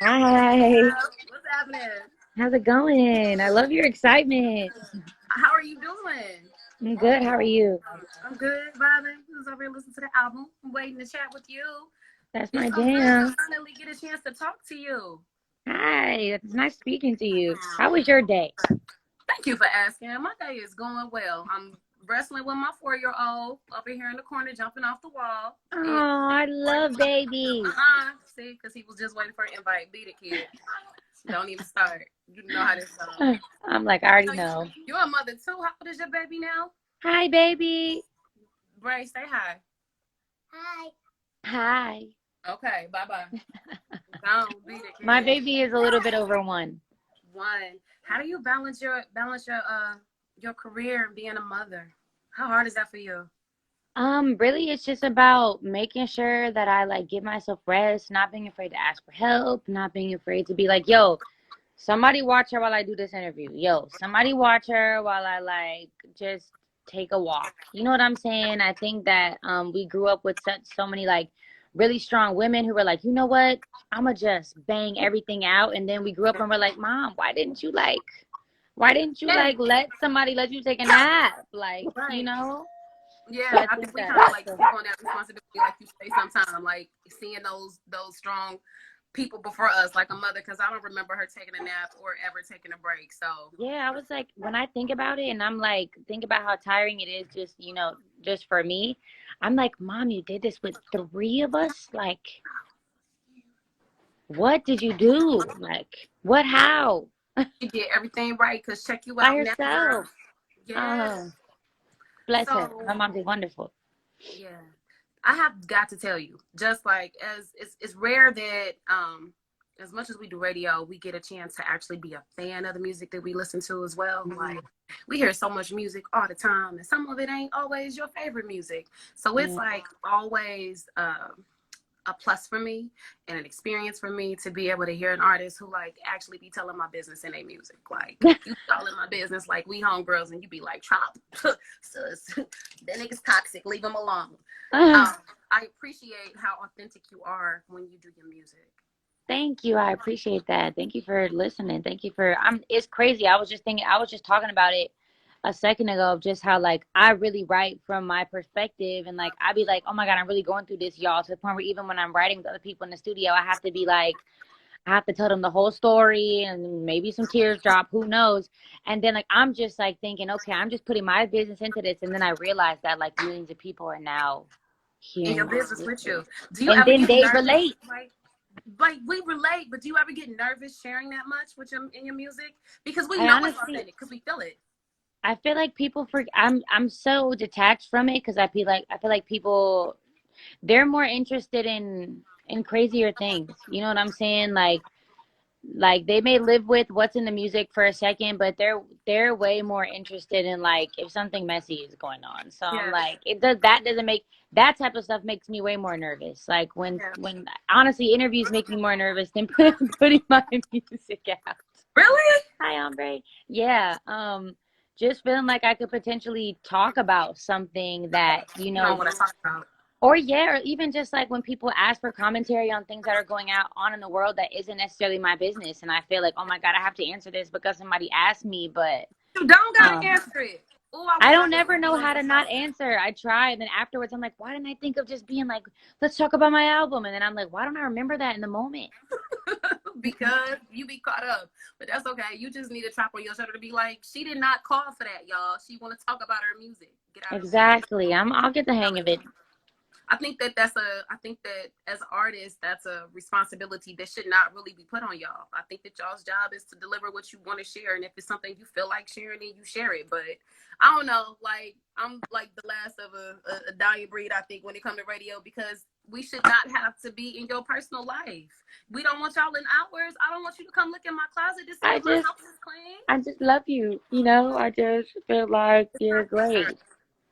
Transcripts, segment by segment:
Hi. What's happening? How's it going? I love your excitement. How are you doing? I'm good. How are you? I'm good, vibing. Who's over here listening to the album? I'm waiting to chat with you. That's It's my so good to jam. finally get a chance to talk to you. Hi. It's nice speaking to you. How was your day? Thank you for asking. My day is going well. I'm wrestling with my 4-year-old over here in the corner, jumping off the wall. And Oh, I love babies. see, because he was just waiting for an invite. Beat it, kid. Don't even start. You know how this goes. I'm like, I already know. You're a mother too. How old is your baby now? Hi, baby. Bray, say hi. Hi. Okay, bye-bye. Don't beat it, kid. My baby is a little bit over 1. How do you balance your career and being a mother? How hard is that for you? Really, it's just about making sure that I like give myself rest, not being afraid to ask for help, not being afraid to be like, yo, somebody watch her while I do this interview. Yo, somebody watch her while I like just take a walk. You know what I'm saying? I think that we grew up with so many like really strong women who were like, you know what? I'ma just bang everything out. And then we grew up and we're like, Mom, why didn't you Yeah, like let somebody let you take a nap? Like, you right. know? So Yeah, I I think think we that kind of like take on that responsibility, like you say, sometimes, like seeing those strong people before us, like a mother, because I don't remember her taking a nap or ever taking a break. So yeah, I was like, when I think about it and I'm like, think about how tiring it is just, just for me. I'm like, Mom, you did this with 3 of us? Like, what did you do? Like, how? you did everything right. Cause check you By out now, girl. herself. Yes. Oh, bless her. So My mom did wonderful. yeah, I have got to tell you, just like as it's rare that as much as we do radio, we get a chance to actually be a fan of the music that we listen to as well. Mhm. Like we hear so much music all the time, and some of it ain't always your favorite music. So it's Yeah. like always a plus for me and an experience for me to be able to hear an artist who like actually be telling my business in their music. Like you telling my business like we homegirls and you be like, Trop, sus, that nigga's toxic, leave him alone. Um, I appreciate how authentic you are when you do your music. Thank you. I appreciate that. Thank you for listening. Thank you for it's crazy. I was just talking about it a second ago of just how like I really write from my perspective and like I be like, "Oh my God, I'm really going through this, y'all," to the point where even when I'm writing with other people in the studio, I have to be like I have to tell them the whole story and maybe some tears drop, who knows. And then like I'm just like thinking, okay, I'm just putting my business into this and then I realize that like millions of people are now In your hearing my business with music. you. Do you And ever then get they nervous? relate. Like we relate, but do you ever get nervous sharing that much with your in your music? Because we I know it's honestly authentic, because we feel it. I feel like people I'm so detached from it because I feel like people they're more interested in crazier things. You know what I'm saying? Like they may live with what's in the music for a second, but they're way more interested in like if something messy is going on. So I'm Yeah, like that doesn't make that type of stuff makes me way more nervous. Like yeah. when honestly interviews make me more nervous than putting my music out. Really? Hi, Ombre. Yeah, just feeling like I could potentially talk about something that, You don't want to talk about. or yeah, or even just like when people ask for commentary on things that are going out on in the world that isn't necessarily my business, and I feel like, oh my God, I have to answer this because somebody asked me, but You don't gotta um, answer it. Oh, I I wish I don't could ever see you know in how to this not song. answer. I try, and then afterwards, I'm like, why didn't I think of just being like, let's talk about my album, and then I'm like, why don't I remember that in the moment? Because you be caught up. But that's okay. You just need a chop on your shoulder to be like, she did not call for that, y'all. She want to talk about her music. Get out of the way. Exactly. I'll get the hang of it. I think that as artists, that's a responsibility that should not really be put on y'all. I think that y'all's job is to deliver what you want to share, and if it's something you feel like sharing, then you share it. But I don't know, like I'm like the last of a dying breed, I think, when it comes to radio, because we should not have to be in your personal life. We don't want y'all in ours. I don't want you to come look in my closet to see I if my just house is clean. I just love you. I just feel like you're great.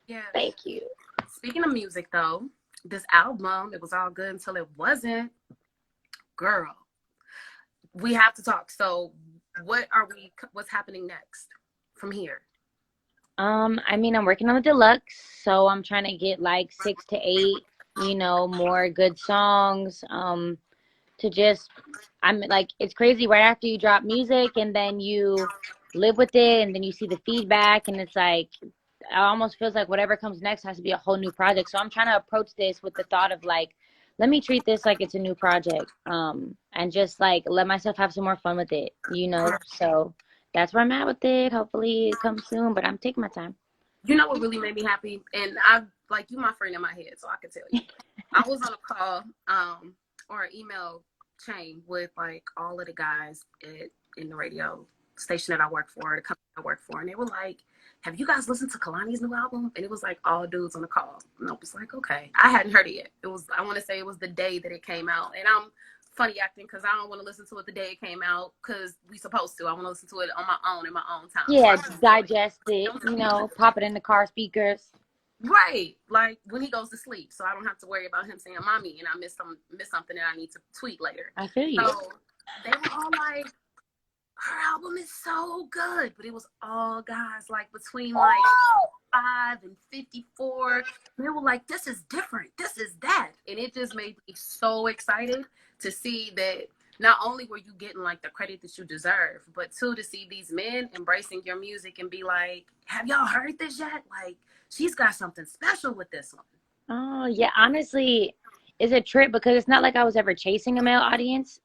Yeah. Thank you. Speaking of music, though, this album, it was all good until it wasn't. Girl, we have to talk. So, what's happening next from here? I mean, I'm working on the deluxe, so I'm trying to get like 6 to 8, more good songs. to just, I'm like, it's crazy right after you drop music and then you live with it and then you see the feedback and it's like, it almost feels like whatever comes next has to be a whole new project. So I'm trying to approach this with the thought of like, let me treat this like it's a new project, and just like let myself have some more fun with it, you know? So that's where I'm at with it. Hopefully it comes soon, but I'm taking my time. You know what really made me happy? And I like you my friend in my head, so I can tell you. I was on a call, or an email chain with like all of the guys in the radio station that I work for, the company I work for, and they were like, have you guys listened to Kehlani's new album? And it was like all dudes on the call. And I was like, okay. I hadn't heard it yet. It was, I want to say it was the day that it came out. And I'm funny acting because I don't want to listen to it the day it came out because we supposed to. I want to listen to it on my own in my own time. So Yeah, I just digest it, you know, pop it in the car speakers. right, like when he goes to sleep, so I don't have to worry about him saying "mommy" and I miss something that I need to tweet later. I feel you. So they were all like, "Her album is so good," but it was all guys like between like 5 and 54. They were like, "This is different. This is that," and it just made me so excited to see that. Not only were you getting like the credit that you deserve, but two, to see these men embracing your music and be like, have y'all heard this yet? Like, she's got something special with this one. Oh, yeah, honestly, it's a trip because it's not like I was ever chasing a male audience.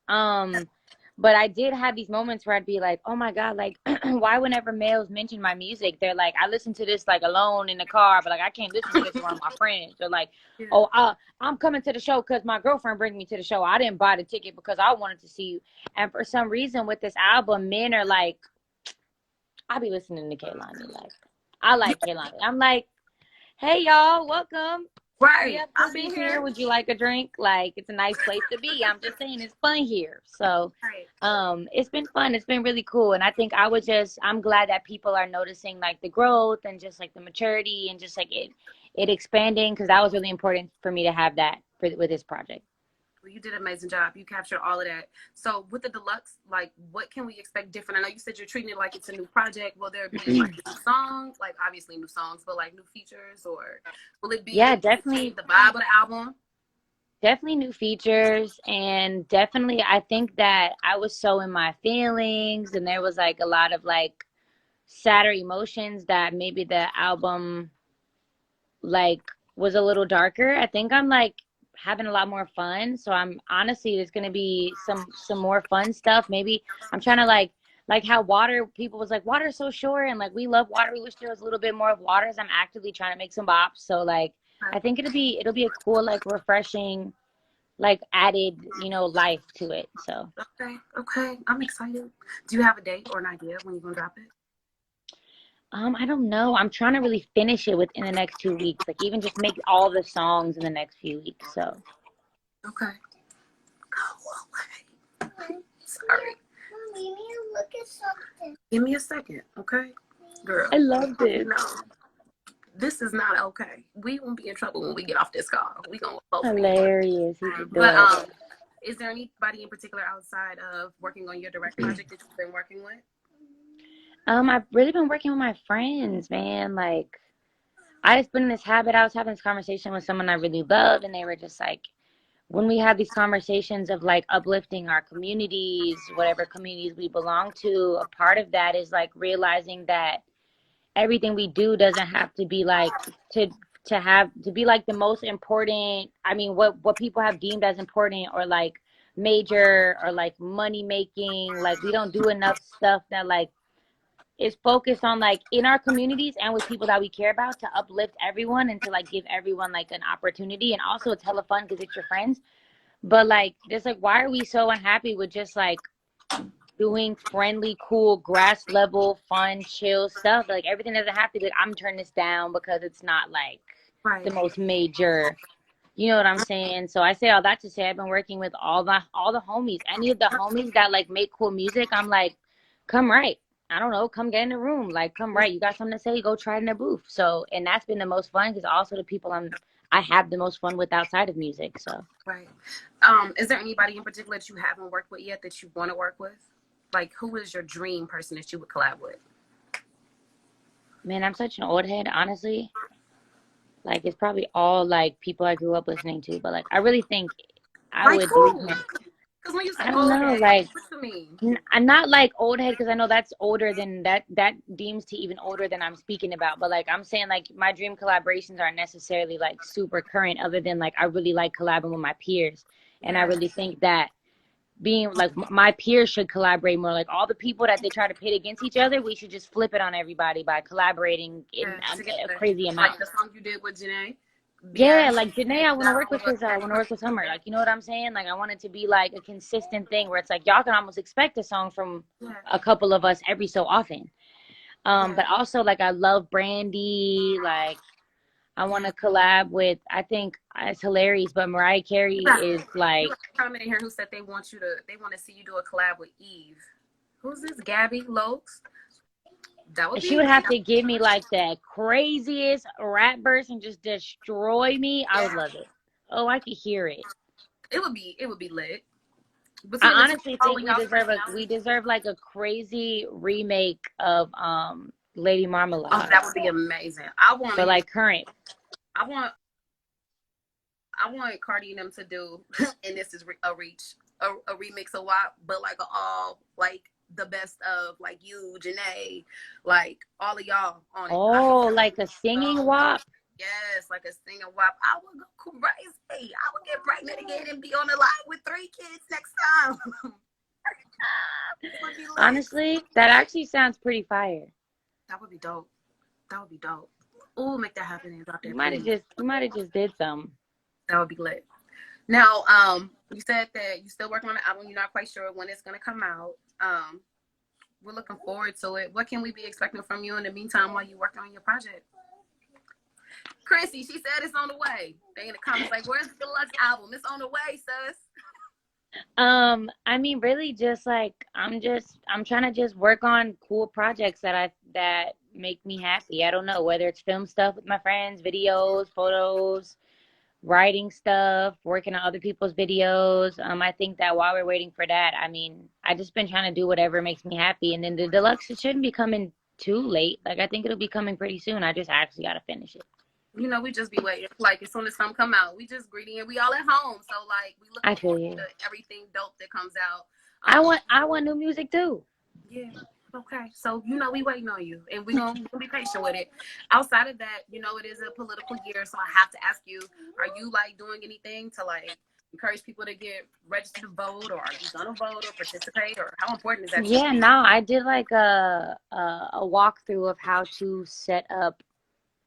But I did have these moments where I'd be like, oh my God, like, why whenever males mention my music, they're like, I listen to this like alone in the car, but like, I can't listen to this around my friends. They're like, Yeah. oh, I'm coming to the show because my girlfriend bring me to the show. I didn't buy the ticket because I wanted to see you. And for some reason with this album, men are like, I be listening to Kehlani. Like, I like Kehlani. I'm like, hey y'all, welcome. We Right. have I'll be boobies here. here. Would you like a drink? Like, it's a nice place to be. I'm just saying it's fun here. So Right. it's been fun. It's been really cool. And I think I'm glad that people are noticing like the growth and just like the maturity and just like it expanding, because that was really important for me to have that with this project. Well, you did an amazing job. You captured all of that. So with the deluxe, like what can we expect different? I know you said you're treating it like it's a new project. Will there be like new songs? Like obviously new songs, but like new features, or will it Yeah, be definitely, the vibe of the album? definitely new features. And definitely, I think that I was so in my feelings and there was like a lot of like sadder emotions that maybe the album like was a little darker. I think I'm like having a lot more fun. So I'm honestly, there's gonna be some more fun stuff. Maybe I'm trying to like how water, people was like water's so short and like we love water. We wish there was a little bit more of water. So I'm actively trying to make some bops. So like I think it'll be a cool, like refreshing, like added, you know, life to it. So Okay, okay. I'm excited. Do you have a date or an idea when you're gonna drop it? I don't know. I'm trying to really finish it within the next 2 weeks. Like even just make all the songs in the next few weeks. So Okay. Oh, okay. Sorry. Mommy, look at something. Give me a second, okay? Girl, I love you this. know, this is not okay. We won't be in trouble when we get off this call. We gonna both be. Hilarious. He's But adorable. is there anybody in particular outside of working on your direct project that you've been working with? I've really been working with my friends, man. Like I just been in this habit. I was having this conversation with someone I really love, and they were just like, when we have these conversations of like uplifting our communities, whatever communities we belong to, a part of that is like realizing that everything we do doesn't have to be like to to be like the most important. I mean, what people have deemed as important or like major or like money making. Like we don't do enough stuff that like is focused on like in our communities and with people that we care about to uplift everyone and to like give everyone like an opportunity. And also it's hella fun because it's your friends. But like just like why are we so unhappy with just like doing friendly, cool, grass level, fun, chill stuff? Like everything doesn't have to be like, I'm turning this down because it's not like Right. the most major, you know what I'm saying? So I say all that to say I've been working with all the homies. Any of the homies that like make cool music, I'm like, come right. I don't know, come get in the room. Like, come right. You got something to say, go try it in the booth. So, and that's been the most fun because also the people I have the most fun with outside of music. So, Right. Is there anybody in particular that you haven't worked with yet that you want to work with? Like, who is your dream person that you would collab with? man, I'm such an old head, honestly. Like, it's probably all like people I grew up listening to, but like, I really think I Like would who? listen. Because Because when you say I don't old know, head, like what you mean? I'm not like old head because I know that's older than that deems to even older than I'm speaking about. But like I'm saying, like my dream collaborations aren't necessarily like super current, other than like I really like collabing with my peers, and I Yeah. really think that being like my peers should collaborate more. Like all the people that they try to pit against each other, we should just flip it on everybody by collaborating in Yeah, a together. crazy Like amount. the song you did with Janae. Yeah, Yeah. like Janae, I want to Not work all with of us because I had want to fun. work with Summer. Like, you know what I'm saying? Like, I want it to be like a consistent thing where it's like y'all can almost expect a song from Yeah. a couple of us every so often. Yeah. But also like I love Brandy. Like, I want Yeah. to collab with. I think it's hilarious, but Mariah You Carey got is you like, got a comment in here who said they want to see you do a collab with Eve. Who's this? Gabby Lokes? That would she be would have to give me like the craziest rap verse and just destroy me. I would yeah. love it. Oh, I could hear it. It would be lit. Between I the two honestly of think and y'all's we personalities. deserve like a crazy remake of Lady Oh, Marmalade, that would be amazing. but like current. I want I want Cardi and them to do, and this is a reach, a remix of WAP, but like all like the best of like you, Janae, like all of y'all on it. I think Oh, that would like be a singing so WAP. yes, like a singing WAP. I would go crazy. I would get pregnant again and be on the line with 3 kids next time. It would be lit. Honestly, that actually sounds pretty fire. That would be dope. That would be dope. Oh, make that happen out there, please. You might have just did some. That would be lit. Now, you said that you still working on the album. You're not quite sure when it's gonna come out. We're looking forward to it. What can we be expecting from you in the meantime while you working on your project? Chrissy, she said it's on the way. They in the comments like, "Where's the deluxe album? It's on the way, sis." I mean, really, just like I'm trying to just work on cool projects that make me happy. I don't know whether it's film stuff with my friends, videos, photos, writing stuff, working on other people's videos. I think that while we're waiting for that, I mean, I just been trying to do whatever makes me happy. And then the deluxe, it shouldn't be coming too late. Like I think it'll be coming pretty soon. I just actually gotta finish it. You know, we just be waiting. Like as soon as something come out, we just greedy and we all at home. So like we I looking feel forward you. to everything dope that comes out. I want new music too. Yeah. Okay. So you know we waiting on you, and we gonna be patient with it. Outside of that, you know it is a political year, so I have to ask you: are you like doing anything to like encourage people to get registered to vote, or are you gonna vote or participate, or how important is that to you? Yeah, no, I did like a walkthrough of how to set up,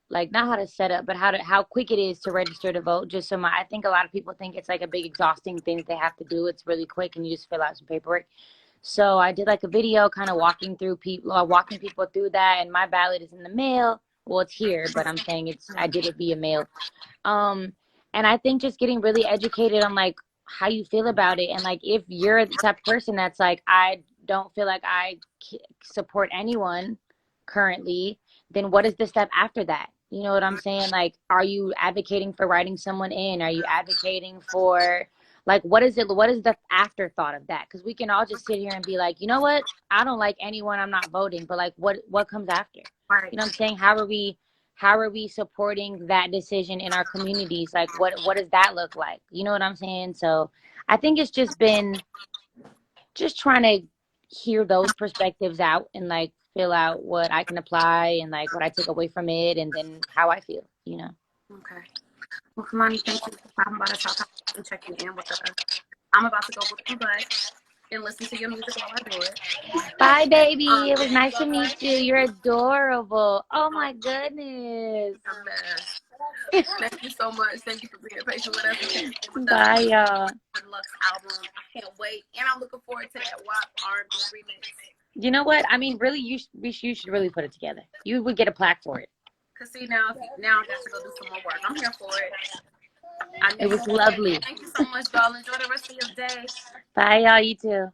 like not how to set up, but how quick it is to register to vote. Just so I think a lot of people think it's like a big exhausting thing that they have to do. It's really quick and you just fill out some paperwork. So I did like a video kind of walking people through that, and my ballot is in the mail. Well, it's here, but I'm saying I did it via mail. Um, and I think just getting really educated on like how you feel about it, and like if you're the type of person that's like, I don't feel like I support anyone currently, then what is the step after that? You know what I'm saying? Like, are you advocating for writing someone in? Are you advocating for like what is it? What is the afterthought of that? Because we can all just sit here and be like, you know what? I don't like anyone. I'm not voting. But like, what comes after? Right. You know what I'm saying? How are we supporting that decision in our communities? Like what does that look like? You know what I'm saying? So I think it's just been just trying to hear those perspectives out and like fill out what I can apply and like what I take away from it and then how I feel, you know. Okay. Well, Kehlani, thank you for stopping by the shop and checking in with us. I'm about to go with you guys and listen to your music while I do it. Bye, baby. It was Thank you nice so to meet much. you. You're adorable. Oh my goodness. The best. Thank you so much. Thank you for being patient with us and checking in with us. Bye, y'all. Deluxe album. I can't wait, and I'm looking forward to that WAP R&B remix. You know what? I mean, really, you should really put it together. You would get a plaque for it. Cause see now I got to go do some more work. I'm here for it. I It know you was will. lovely. Thank you so much, y'all. Enjoy the rest of your day. Bye, y'all. You too.